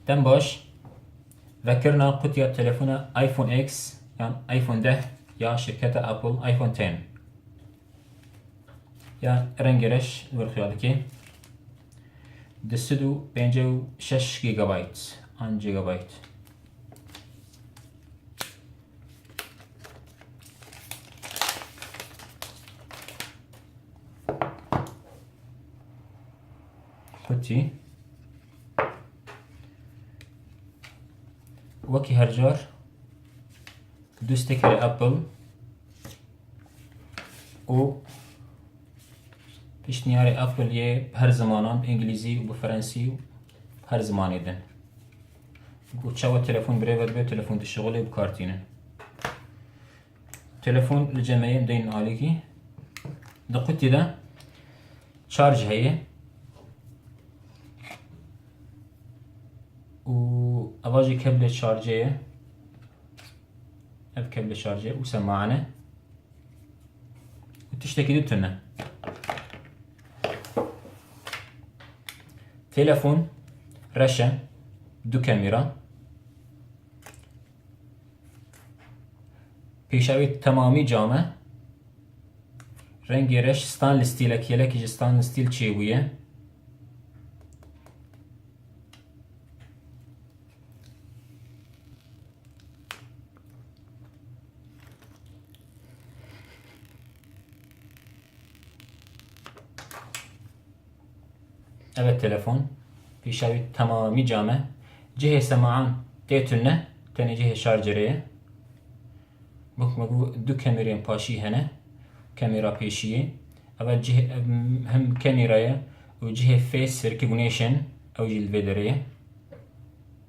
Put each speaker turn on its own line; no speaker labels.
دم باش وکرنا قطعه تلفن آیفون اکس یا آیفون 10 یا شرکت اپل آیفون 10 یا رنگرش ورخیالی که 256 گیگابایت آن جیگابایت قطعی وکی هر جار دو استیکر اپل و پیشنیار اپل یه هر زمانان انگلیزی و فرانسی و هر زمانی دن و چاو تلفون برای به تلفون تشغله و کارتینه تلفون لجمعه دین آلیگی دقیقی ده چارج هیه و اواجی کبل شارجه اب کبل شارجه و سماعنه و تشتكي دوتنا تلفون رشا دو كاميرا پیشاوی تمامی جامه رنگی رش ستانلس ستیل که ستانلس ستیل چیویه evet telefon پیشاوی تمامی جامه جهه سماعان تیتونه تاني جهه شارجریه بكمجو دو كاميرين باشي هنا كاميرا بيشية أول جهة هم كاميرا وجهة فيس ريكوجنيشن أو جلد فيدرية